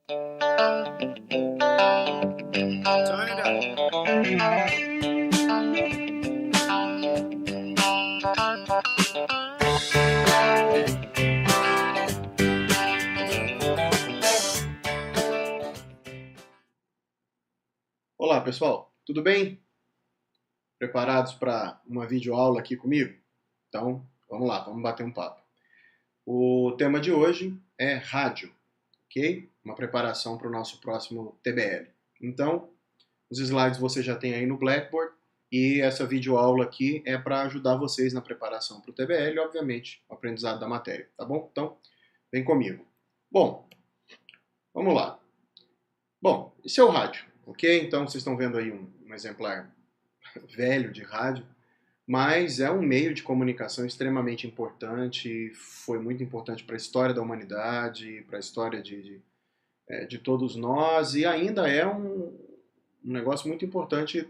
Turn it up. Olá pessoal, tudo bem? Preparados para uma videoaula aqui comigo? Então, vamos lá, vamos bater um papo. O tema de hoje é rádio, ok? Uma preparação para o nosso próximo TBL. Então, os slides você já tem aí no Blackboard e essa videoaula aqui é para ajudar vocês na preparação para o TBL e, obviamente, o aprendizado da matéria, tá bom? Então, vem comigo. Bom, vamos lá. Bom, esse é o rádio, ok? Então, vocês estão vendo aí um exemplar velho de rádio, mas é um meio de comunicação extremamente importante, foi muito importante para a história da humanidade, para a história de todos nós, e ainda é um negócio muito importante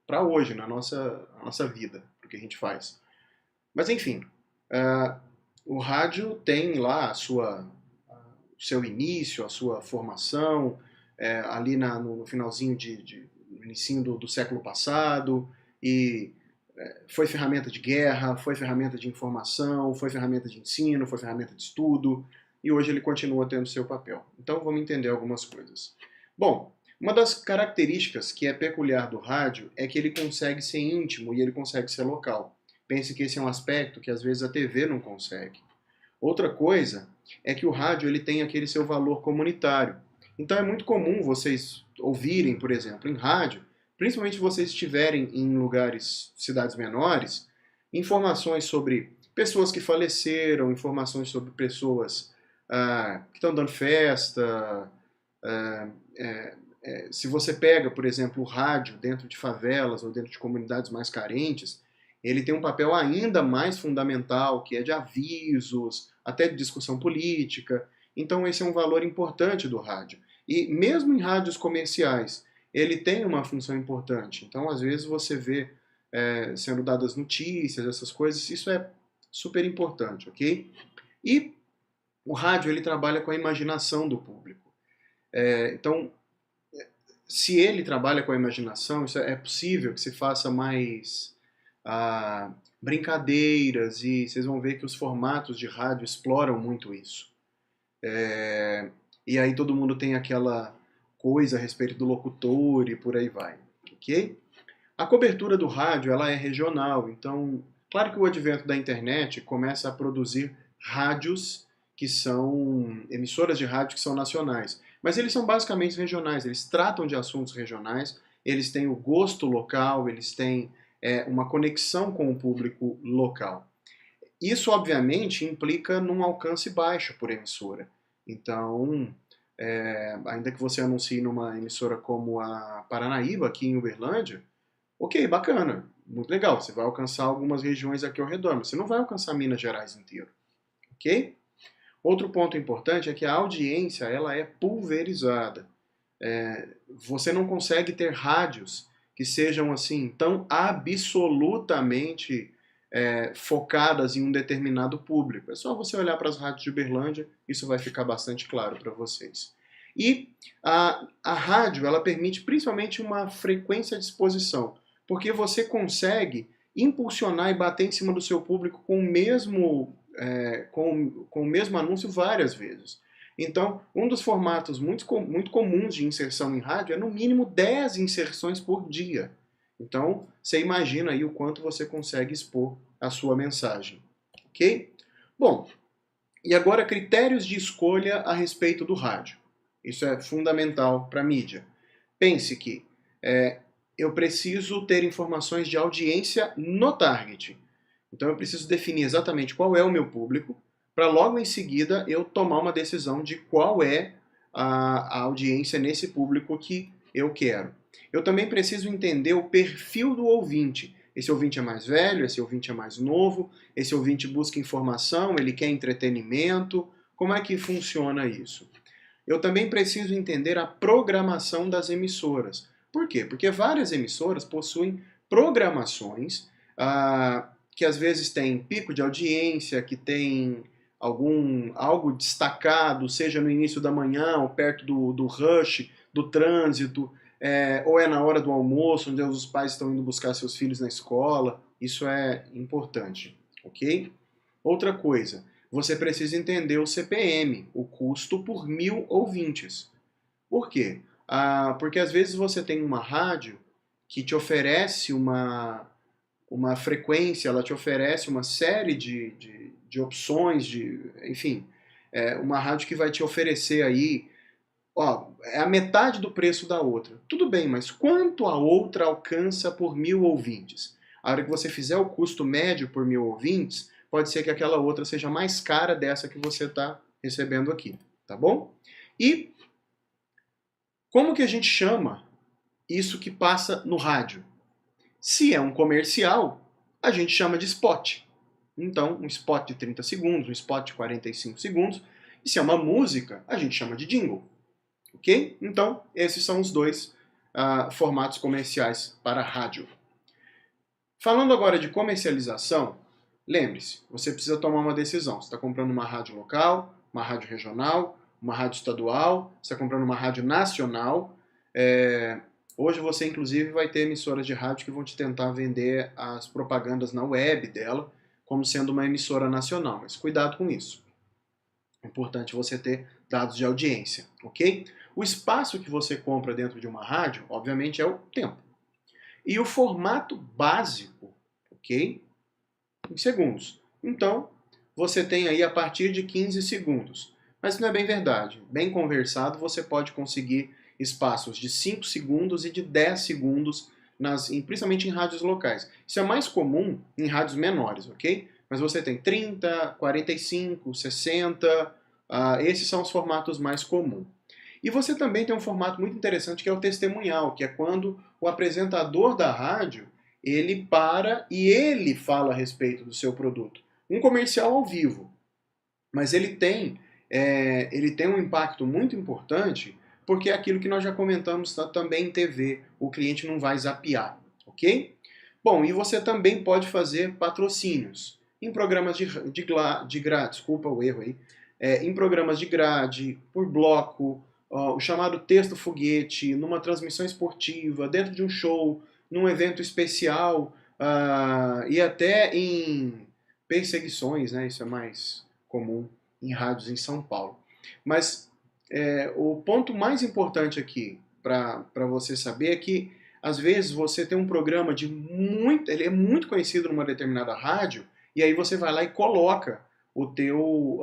para hoje, na nossa vida, para o que a gente faz. Mas enfim, o rádio tem lá o seu início, a sua formação, ali no finalzinho no início do século passado, e foi ferramenta de guerra, foi ferramenta de informação, foi ferramenta de ensino, foi ferramenta de estudo, e hoje ele continua tendo seu papel. Então vamos entender algumas coisas. Bom, uma das características que é peculiar do rádio é que ele consegue ser íntimo e ele consegue ser local. Pense que esse é um aspecto que às vezes a TV não consegue. Outra coisa é que o rádio ele tem aquele seu valor comunitário. Então é muito comum vocês ouvirem, por exemplo, em rádio, principalmente se vocês estiverem em lugares, cidades menores, informações sobre pessoas que faleceram, informações sobre pessoas que estão dando festa. Se você pega, por exemplo, o rádio dentro de favelas ou dentro de comunidades mais carentes, ele tem um papel ainda mais fundamental, que é de avisos, até de discussão política. Então esse é um valor importante do rádio. E mesmo em rádios comerciais, ele tem uma função importante. Então, às vezes, você vê sendo dadas notícias, essas coisas, isso é super importante, ok? E o rádio, ele trabalha com a imaginação do público. Então, se ele trabalha com a imaginação, isso é possível que se faça mais brincadeiras, e vocês vão ver que os formatos de rádio exploram muito isso. E aí todo mundo tem aquela coisa a respeito do locutor e por aí vai, ok? A cobertura do rádio ela é regional, então claro que o advento da internet começa a produzir rádios que são emissoras de rádio que são nacionais, mas eles são basicamente regionais, eles tratam de assuntos regionais, eles têm o gosto local, eles têm uma conexão com o público local. Isso, obviamente, implica num alcance baixo por emissora. Então, ainda que você anuncie numa emissora como a Paranaíba, aqui em Uberlândia, ok, bacana, muito legal, você vai alcançar algumas regiões aqui ao redor, mas você não vai alcançar Minas Gerais inteiro, ok? Outro ponto importante é que a audiência ela é pulverizada. Você não consegue ter rádios que sejam assim tão absolutamente focadas em um determinado público. É só você olhar para as rádios de Uberlândia, isso vai ficar bastante claro para vocês. E a rádio ela permite principalmente uma frequência de exposição, porque você consegue impulsionar e bater em cima do seu público com o mesmo anúncio várias vezes. Então, um dos formatos muito comuns de inserção em rádio é no mínimo 10 inserções por dia. Então, você imagina aí o quanto você consegue expor a sua mensagem, ok? Bom, e agora critérios de escolha a respeito do rádio. Isso é fundamental para a mídia. Pense que eu preciso ter informações de audiência no target. Então eu preciso definir exatamente qual é o meu público, para logo em seguida eu tomar uma decisão de qual é a audiência nesse público que eu quero. Eu também preciso entender o perfil do ouvinte. Esse ouvinte é mais velho, esse ouvinte é mais novo, esse ouvinte busca informação, ele quer entretenimento. Como é que funciona isso? Eu também preciso entender a programação das emissoras. Por quê? Porque várias emissoras possuem programações que às vezes têm pico de audiência, que tem algo destacado, seja no início da manhã, ou perto do rush, do trânsito, ou é na hora do almoço, onde os pais estão indo buscar seus filhos na escola. Isso é importante, ok? Outra coisa, você precisa entender o CPM, o custo por 1000 ouvintes. Por quê? Porque às vezes você tem uma rádio que te oferece uma frequência, ela te oferece uma série de opções, enfim, uma rádio que vai te oferecer aí, ó, é a metade do preço da outra. Tudo bem, mas quanto a outra alcança por 1000 ouvintes? A hora que você fizer o custo médio por 1000 ouvintes, pode ser que aquela outra seja mais cara dessa que você está recebendo aqui, tá bom? E como que a gente chama isso que passa no rádio? Se é um comercial, a gente chama de spot. Então, um spot de 30 segundos, um spot de 45 segundos. E se é uma música, a gente chama de jingle. Ok? Então, esses são os dois formatos comerciais para rádio. Falando agora de comercialização, lembre-se, você precisa tomar uma decisão. Você está comprando uma rádio local, uma rádio regional, uma rádio estadual, você está comprando uma rádio nacional. Hoje você, inclusive, vai ter emissoras de rádio que vão te tentar vender as propagandas na web dela como sendo uma emissora nacional, mas cuidado com isso. É importante você ter dados de audiência, ok? O espaço que você compra dentro de uma rádio, obviamente, é o tempo. E o formato básico, ok? Em segundos. Então, você tem aí a partir de 15 segundos. Mas não é bem verdade. Bem conversado, você pode conseguir espaços de 5 segundos e de 10 segundos, principalmente em rádios locais. Isso é mais comum em rádios menores, ok? Mas você tem 30, 45, 60, esses são os formatos mais comuns. E você também tem um formato muito interessante que é o testemunhal, que é quando o apresentador da rádio, ele para e ele fala a respeito do seu produto. Um comercial ao vivo. Mas ele tem um impacto muito importante, porque é aquilo que nós já comentamos também em TV, o cliente não vai zapear, ok? Bom, e você também pode fazer patrocínios em programas de grade, desculpa o erro aí, em programas de grade, por bloco, o chamado texto foguete, numa transmissão esportiva, dentro de um show, num evento especial, e até em perseguições, né? Isso é mais comum em rádios em São Paulo. Mas o ponto mais importante aqui para você saber é que às vezes você tem um programa ele é muito conhecido numa determinada rádio, e aí você vai lá e coloca o teu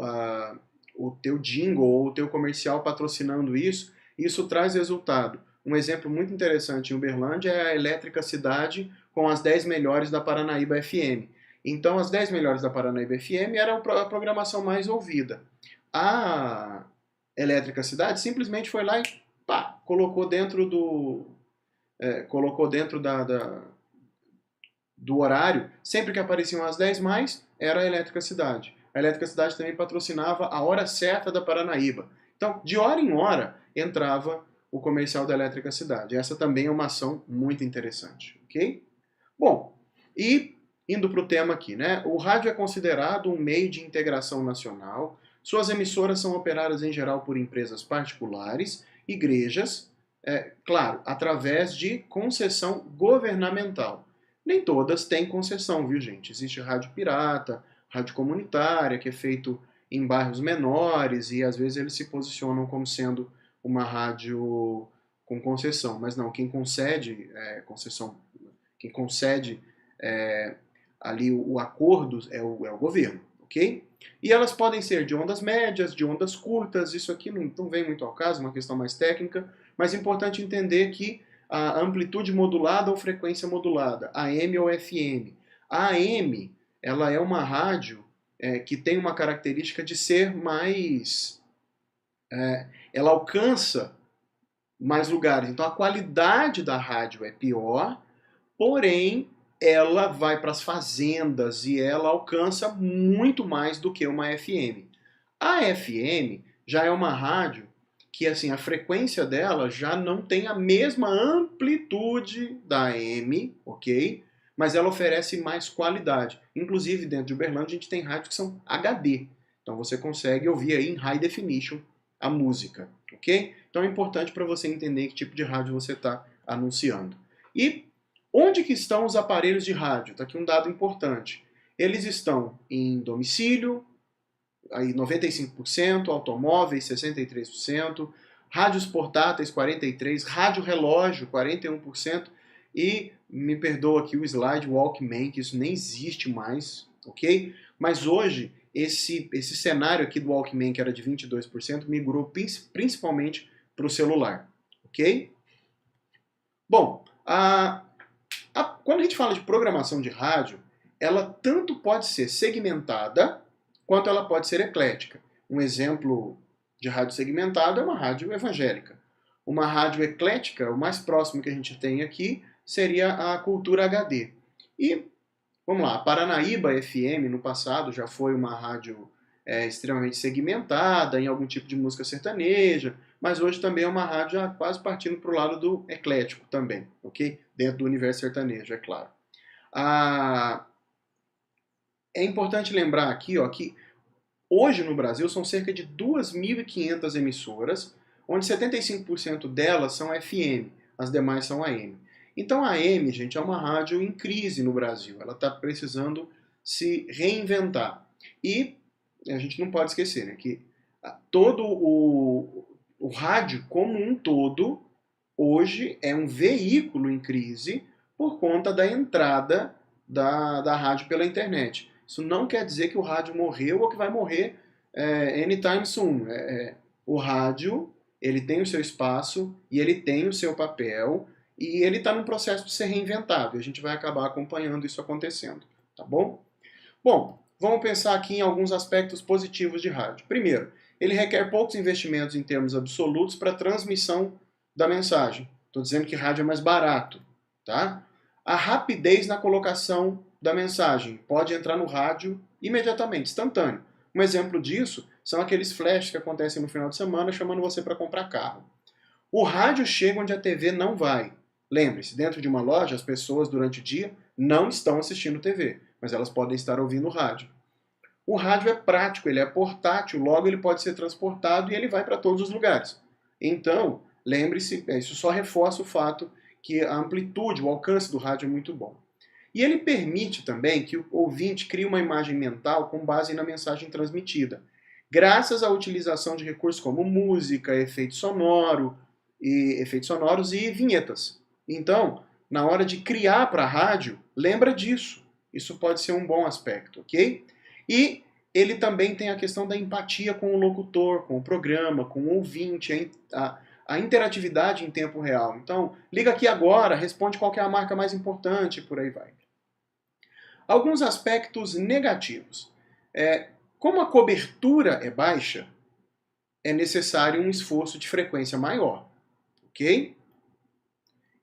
jingle ou o teu comercial patrocinando isso, e isso traz resultado. Um exemplo muito interessante em Uberlândia é a Elétrica Cidade com as 10 melhores da Paranaíba FM. Então, as 10 melhores da Paranaíba FM era a programação mais ouvida. A Elétrica Cidade simplesmente foi lá e pá, colocou dentro do horário, sempre que apareciam as 10 mais, era a Elétrica Cidade. A Elétrica Cidade também patrocinava a hora certa da Paranaíba. Então, de hora em hora, entrava o comercial da Elétrica Cidade. Essa também é uma ação muito interessante, ok? Bom, e indo para o tema aqui, né? O rádio é considerado um meio de integração nacional. Suas emissoras são operadas em geral por empresas particulares, igrejas, claro, através de concessão governamental. Nem todas têm concessão, viu, gente? Existe rádio pirata, rádio comunitária, que é feito em bairros menores, e às vezes eles se posicionam como sendo uma rádio com concessão. Mas não, quem concede concessão, quem concede ali o acordo é o governo, ok? E elas podem ser de ondas médias, de ondas curtas, isso aqui não vem muito ao caso, uma questão mais técnica, mas é importante entender que a amplitude modulada ou frequência modulada, AM ou FM. A AM, ela é uma rádio que tem uma característica de ser mais... ela alcança mais lugares, então a qualidade da rádio é pior, porém ela vai para as fazendas e ela alcança muito mais do que uma FM. A FM já é uma rádio que assim, a frequência dela já não tem a mesma amplitude da AM, ok? Mas ela oferece mais qualidade. Inclusive, dentro de Uberlândia, a gente tem rádios que são HD. Então você consegue ouvir aí em high definition a música, ok? Então é importante para você entender que tipo de rádio você está anunciando. E onde que estão os aparelhos de rádio? Está aqui um dado importante. Eles estão em domicílio, aí 95%, automóveis 63%, rádios portáteis 43%, rádio relógio 41%, e me perdoa aqui o slide Walkman, que isso nem existe mais, ok? Mas hoje esse cenário aqui do Walkman, que era de 22%, migrou principalmente para o celular, ok? Bom, quando a gente fala de programação de rádio, ela tanto pode ser segmentada, quanto ela pode ser eclética. Um exemplo de rádio segmentada é uma rádio evangélica. Uma rádio eclética, o mais próximo que a gente tem aqui, seria a Cultura HD. E, vamos lá, a Paranaíba FM, no passado, já foi uma rádio extremamente segmentada, em algum tipo de música sertaneja, mas hoje também é uma rádio já quase partindo para o lado do eclético também, ok? Dentro do universo sertanejo, é claro. É importante lembrar aqui, ó, que hoje no Brasil são cerca de 2.500 emissoras, onde 75% delas são FM, as demais são AM. Então a AM, gente, é uma rádio em crise no Brasil, ela está precisando se reinventar. E a gente não pode esquecer, né, que todo o rádio como um todo, hoje é um veículo em crise por conta da entrada da rádio pela internet. Isso não quer dizer que o rádio morreu ou que vai morrer anytime soon. O rádio, ele tem o seu espaço e ele tem o seu papel e ele está num processo de ser reinventado. E a gente vai acabar acompanhando isso acontecendo, tá bom? Bom, vamos pensar aqui em alguns aspectos positivos de rádio. Primeiro, ele requer poucos investimentos em termos absolutos para a transmissão da mensagem. Estou dizendo que rádio é mais barato, tá? A rapidez na colocação da mensagem. Pode entrar no rádio imediatamente, instantâneo. Um exemplo disso são aqueles flashes que acontecem no final de semana chamando você para comprar carro. O rádio chega onde a TV não vai. Lembre-se, dentro de uma loja, as pessoas durante o dia não estão assistindo TV, mas elas podem estar ouvindo rádio. O rádio é prático, ele é portátil, logo ele pode ser transportado e ele vai para todos os lugares. Então, lembre-se, isso só reforça o fato que a amplitude, o alcance do rádio é muito bom. E ele permite também que o ouvinte crie uma imagem mental com base na mensagem transmitida, graças à utilização de recursos como música, efeitos sonoros e vinhetas. Então, na hora de criar para a rádio, lembra disso. Isso pode ser um bom aspecto, ok? E ele também tem a questão da empatia com o locutor, com o programa, com o ouvinte, a interatividade em tempo real. Então, liga aqui agora, responde qual que é a marca mais importante, por aí vai. Alguns aspectos negativos. Como a cobertura é baixa, é necessário um esforço de frequência maior, ok?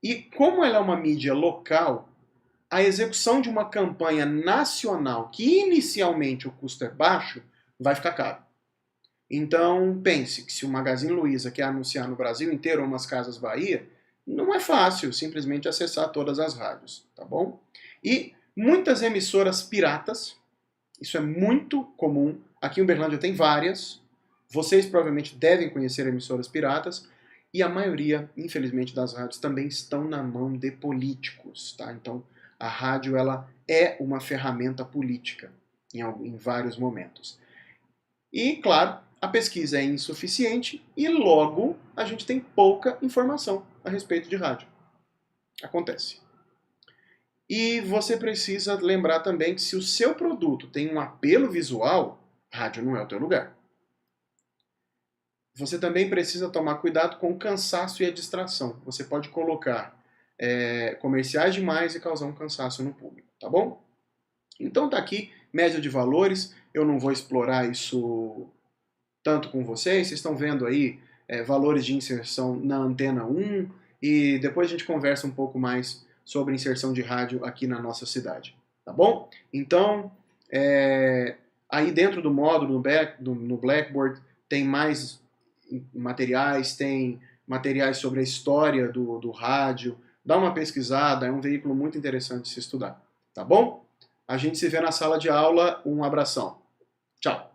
E como ela é uma mídia local, a execução de uma campanha nacional, que inicialmente o custo é baixo, vai ficar caro. Então, pense que se o Magazine Luiza quer anunciar no Brasil inteiro ou umas Casas Bahia, não é fácil simplesmente acessar todas as rádios, tá bom? E muitas emissoras piratas, isso é muito comum, aqui em Uberlândia tem várias, vocês provavelmente devem conhecer emissoras piratas, e a maioria, infelizmente, das rádios também estão na mão de políticos, tá? Então, a rádio, ela é uma ferramenta política em vários momentos. E, claro, a pesquisa é insuficiente e logo a gente tem pouca informação a respeito de rádio. Acontece. E você precisa lembrar também que se o seu produto tem um apelo visual, rádio não é o teu lugar. Você também precisa tomar cuidado com o cansaço e a distração. Você pode colocar comerciais demais e causar um cansaço no público, tá bom? Então tá aqui, média de valores. Eu não vou explorar isso tanto com vocês. Vocês estão vendo aí valores de inserção na antena 1 e depois a gente conversa um pouco mais sobre inserção de rádio aqui na nossa cidade, tá bom? Então, aí dentro do módulo, no Blackboard, tem mais materiais, tem materiais sobre a história do rádio. Dá uma pesquisada, é um veículo muito interessante de se estudar, tá bom? A gente se vê na sala de aula. Um abração. Tchau!